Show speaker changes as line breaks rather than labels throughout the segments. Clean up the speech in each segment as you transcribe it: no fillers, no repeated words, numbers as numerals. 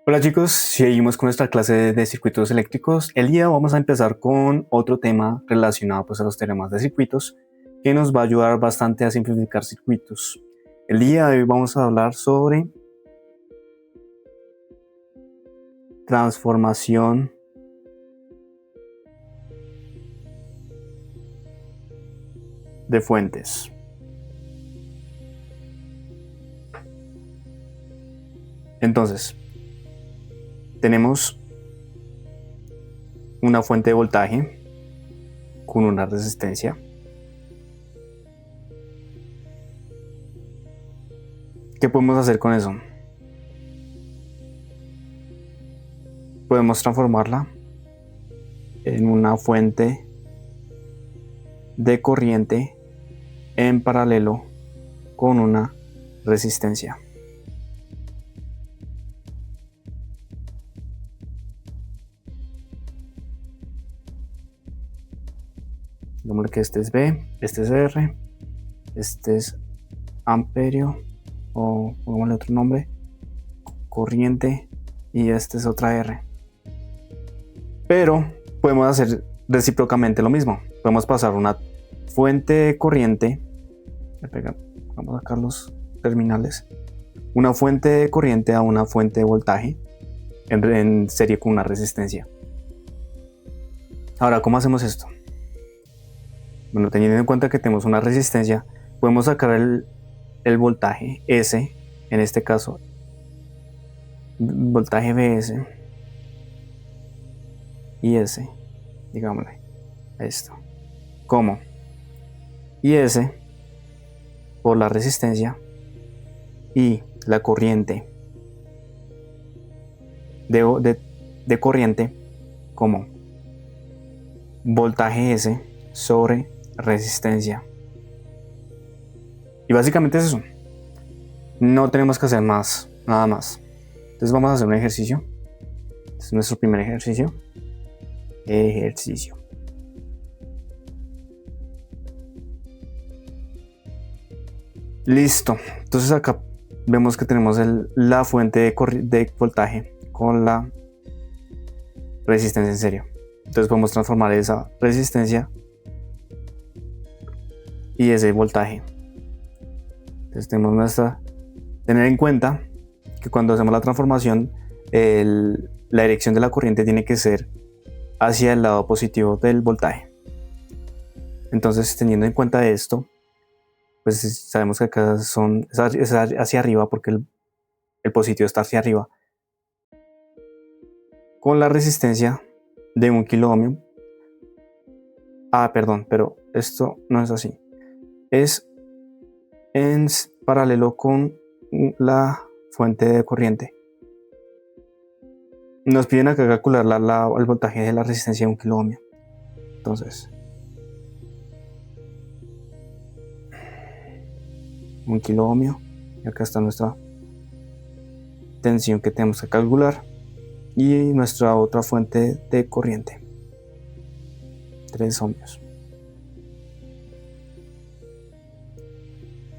Hola chicos, seguimos con nuestra clase de circuitos eléctricos. El día vamos a empezar con otro tema relacionado pues a los teoremas de circuitos que nos va a ayudar bastante a simplificar circuitos. El día de hoy vamos a hablar sobre transformación de fuentes. Entonces, tenemos una fuente de voltaje con una resistencia. ¿Qué podemos hacer con eso? Podemos transformarla en una fuente de corriente en paralelo con una resistencia. Digamos que este es B, este es R, este es amperio, o pongámosle otro nombre, corriente, y este es otra R. Pero podemos hacer recíprocamente lo mismo. Podemos pasar una fuente de corriente, vamos a sacar los terminales, una fuente de corriente a una fuente de voltaje en serie con una resistencia. Ahora, ¿cómo hacemos esto? Bueno, teniendo en cuenta que tenemos una resistencia, podemos sacar el voltaje S, en este caso, voltaje BS y S, digámosle, esto. ¿Cómo? IS por la resistencia y la corriente de corriente como voltaje S sobre resistencia. Y básicamente es eso. No tenemos que hacer nada más. Entonces vamos a hacer un ejercicio. Este es nuestro primer ejercicio. Listo. Entonces acá vemos que tenemos la fuente de voltaje con la resistencia en serio. Entonces podemos transformar esa resistencia y ese voltaje. Entonces tenemos tener en cuenta que cuando hacemos la transformación, la dirección de la corriente tiene que ser hacia el lado positivo del voltaje. Entonces, teniendo en cuenta esto, pues sabemos que acá es hacia arriba porque el positivo está hacia arriba. Con la resistencia de 1 kilo ohmio. Perdón, pero esto no es así. Es en paralelo con la fuente de corriente. Nos piden acá calcular el voltaje de la resistencia de 1 kilo ohmio. Entonces, 1 kilo ohmio, y acá está nuestra tensión que tenemos que calcular y nuestra otra fuente de corriente, 3 ohmios.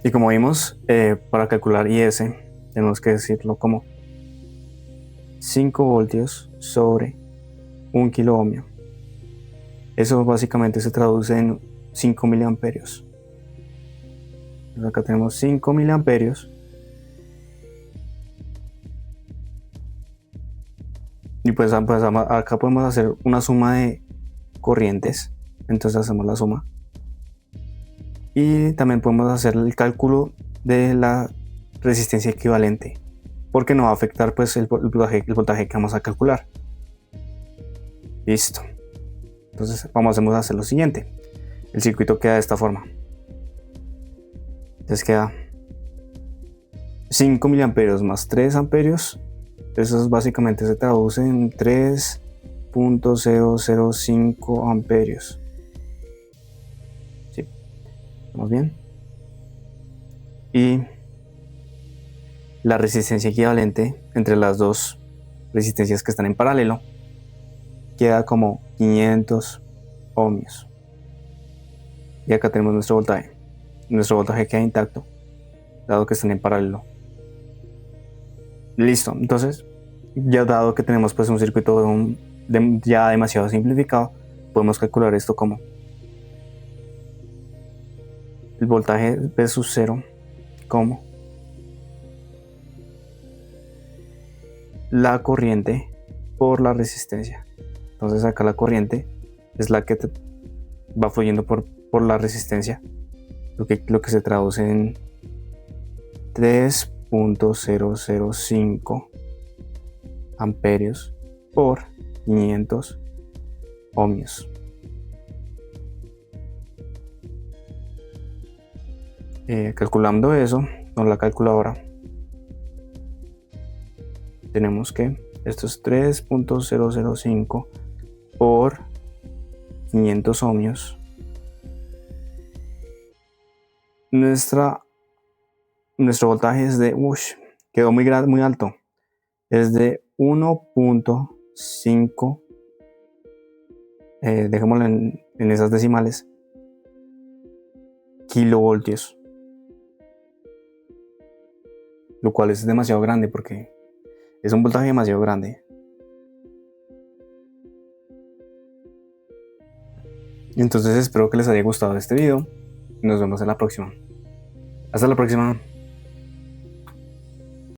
Y como vimos, para calcular IS tenemos que decirlo como 5 voltios sobre 1 kilo ohmio. Eso básicamente se traduce en 5 miliamperios. Entonces acá tenemos 5 miliamperios. Y pues acá podemos hacer una suma de corrientes. Entonces hacemos la suma. Y también podemos hacer el cálculo de la resistencia equivalente, porque no va a afectar pues el voltaje que vamos a calcular. Listo. Entonces vamos a hacer lo siguiente. El circuito queda de esta forma. Entonces queda 5 miliamperios más 3 amperios. Eso básicamente se traduce en 3.005 amperios. ¿Sí? ¿Estamos bien? Y la resistencia equivalente entre las dos resistencias que están en paralelo queda como 500 ohmios. Y acá tenemos nuestro voltaje. Nuestro voltaje queda intacto, dado que están en paralelo. Listo, entonces Ya dado que tenemos pues un circuito ya demasiado simplificado, podemos calcular esto como el voltaje V sub 0 como la corriente por la resistencia. Entonces acá la corriente es la que va fluyendo por la resistencia, lo que se traduce en 3.005 amperios por 500 ohmios. Calculando eso con la calculadora, tenemos que esto es 3.005 por 500 ohmios. Nuestro voltaje es de, quedó muy alto, es de 1.5, dejémoslo en esas decimales, kilovoltios, lo cual es demasiado grande porque es un voltaje demasiado grande. Entonces espero que les haya gustado este video y nos vemos en la próxima. Hasta la próxima.